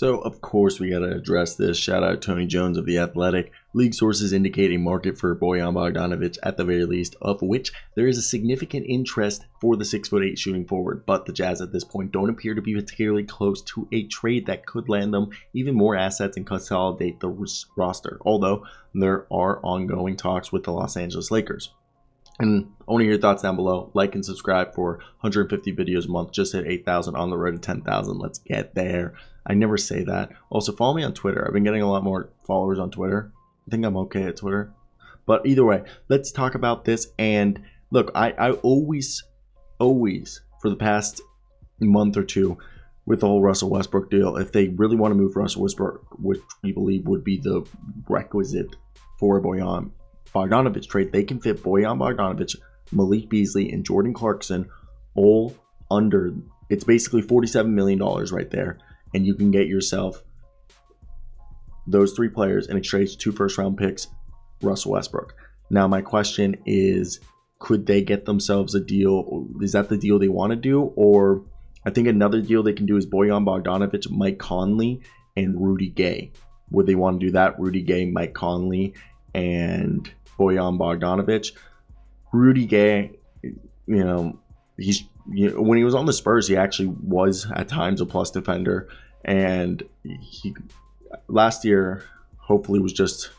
So, of course, we got to address this. Shout out Tony Jones of The Athletic. League sources indicate a market for Bojan Bogdanovic at the very least, of which there is a significant interest for the 6'8" shooting forward. But the Jazz at this point don't appear to be particularly close to a trade that could land them even more assets and consolidate the roster. Although there are ongoing talks with the Los Angeles Lakers. And I want to hear your thoughts down below. Like and subscribe for 150 videos a month. Just hit 8,000 on the road to 10,000. Let's get there. I never say that. Also, follow me on Twitter. I've been getting a lot more followers on Twitter. I think I'm okay at Twitter. But either way, let's talk about this. And look, I always, for the past month or two, with the whole Russell Westbrook deal, if they really want to move Russell Westbrook, which we believe would be the requisite for a Bojan Bogdanovic trade, they can fit Bojan Bogdanovic, Malik Beasley, and Jordan Clarkson all under. It's basically $47 million right there, and you can get yourself those three players in exchange for 2 first-round picks, Russell Westbrook. Now, my question is, could they get themselves a deal? Is that the deal they want to do? Or I think another deal they can do is Bojan Bogdanovic, Mike Conley, and Rudy Gay. Would they want to do that? Rudy Gay, Mike Conley, and Bojan Bogdanovic. Rudy Gay, when he was on the Spurs, he actually was at times a plus defender, and he last year hopefully was just,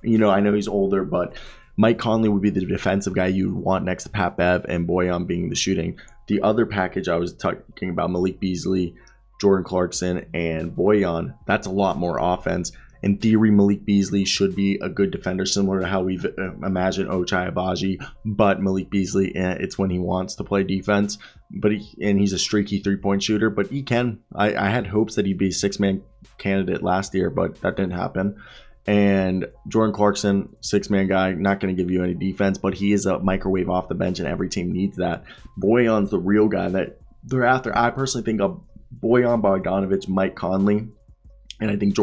I know he's older, but Mike Conley would be the defensive guy you'd want next to Pat Bev, and Bojan being the shooting. The other package I was talking about, Malik Beasley, Jordan Clarkson, and Bojan, that's a lot more offense. In theory, Malik Beasley should be a good defender, similar to how we've imagined Ochai Agbaji. But Malik Beasley, it's when he wants to play defense. But he's a streaky three-point shooter. But he can. I had hopes that he'd be a six-man candidate last year, but that didn't happen. And Jordan Clarkson, six-man guy, not going to give you any defense, but he is a microwave off the bench, and every team needs that. Bojan's the real guy that they're after. I personally think of Bojan Bogdanovic, Mike Conley. And I think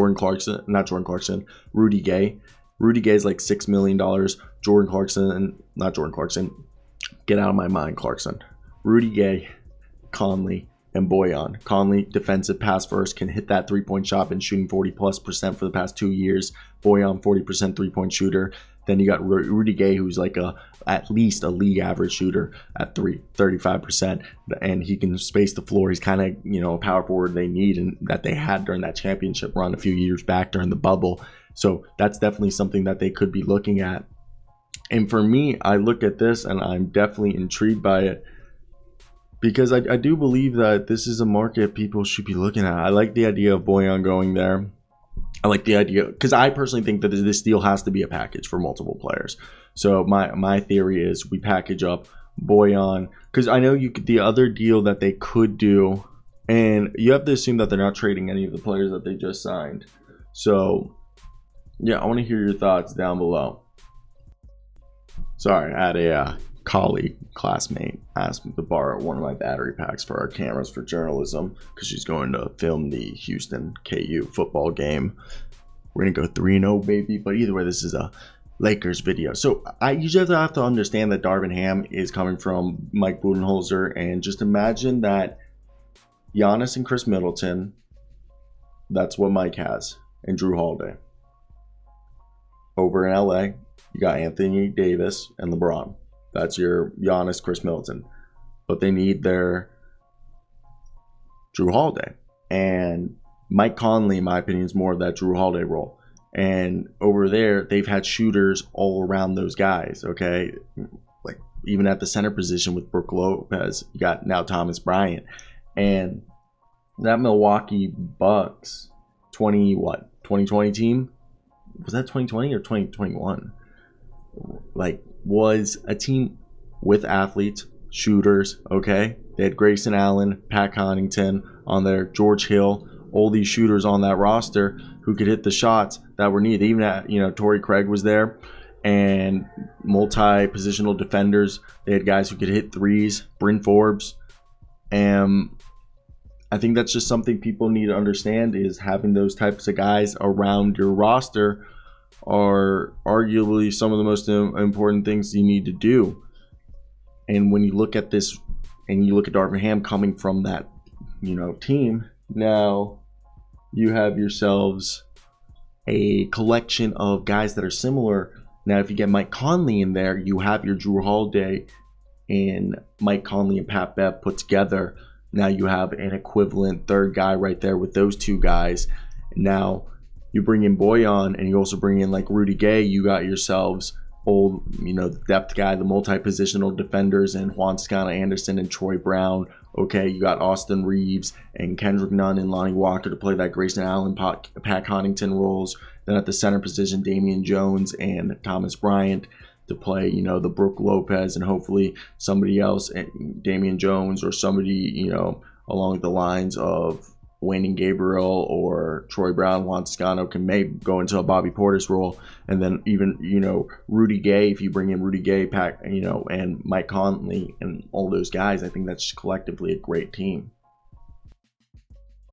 Rudy Gay. Rudy Gay is like $6 million. Get out of my mind, Clarkson. Rudy Gay, Conley, and Bojan. Conley, defensive pass first, can hit that three-point shot, been shooting 40+% for the past 2 years. Bojan, 40% three-point shooter. Then you got Rudy Gay, who's like at least a league average shooter at 35%, and he can space the floor. He's kind of a power forward they need and that they had during that championship run a few years back during the bubble. So that's definitely something that they could be looking at. And for me, I look at this and I'm definitely intrigued by it because I do believe that this is a market people should be looking at. I like the idea of Bojan going there. I like the idea because I personally think that this deal has to be a package for multiple players. So my theory is we package up Bojan because I know the other deal that they could do, and you have to assume that they're not trading any of the players that they just signed. So yeah, I want to hear your thoughts down below. Sorry, I had a classmate asked me to borrow one of my battery packs for our cameras for journalism because she's going to film the Houston KU football game. We're gonna go 3-0, baby. But either way, this is a Lakers video. So you just have to understand that Darvin Ham is coming from Mike Budenholzer, and just imagine that Giannis and Chris Middleton, that's what Mike has, and Drew Holiday. Over in LA, you got Anthony Davis and LeBron. That's your Giannis, Chris Middleton. But they need their Drew Holiday. And Mike Conley, in my opinion, is more of that Drew Holiday role. And over there, they've had shooters all around those guys, okay? Like, even at the center position with Brook Lopez, you got now Thomas Bryant. And that Milwaukee Bucks 2020 team, was that 2020 or 2021? Was a team with athletes, shooters, okay? They had Grayson Allen, Pat Connaughton on there, George Hill, all these shooters on that roster who could hit the shots that were needed. Even Torrey Craig was there, and multi-positional defenders. They had guys who could hit threes, Bryn Forbes. And I think that's just something people need to understand, is having those types of guys around your roster are arguably some of the most important things you need to do. And when you look at this, and you look at Darvin Ham coming from that, team, now you have yourselves a collection of guys that are similar. Now, if you get Mike Conley in there, you have your Drew Holiday and Mike Conley and Pat Bev put together. Now you have an equivalent third guy right there with those two guys. Now you bring in Bojan and you also bring in like Rudy Gay. You got yourselves old, the depth guy, the multi-positional defenders, and Juan Toscano Anderson and Troy Brown. Okay, you got Austin Reeves and Kendrick Nunn and Lonnie Walker to play that Grayson Allen, Pat Connaughton roles. Then at the center position, Damian Jones and Thomas Bryant to play, the Brook Lopez and hopefully somebody else, Damian Jones or somebody, along the lines of Wayne Gabriel or Troy Brown. Juan Toscano can maybe go into a Bobby Portis role, and then even Rudy Gay. If you bring in Rudy Gay, and Mike Conley and all those guys, I think that's collectively a great team.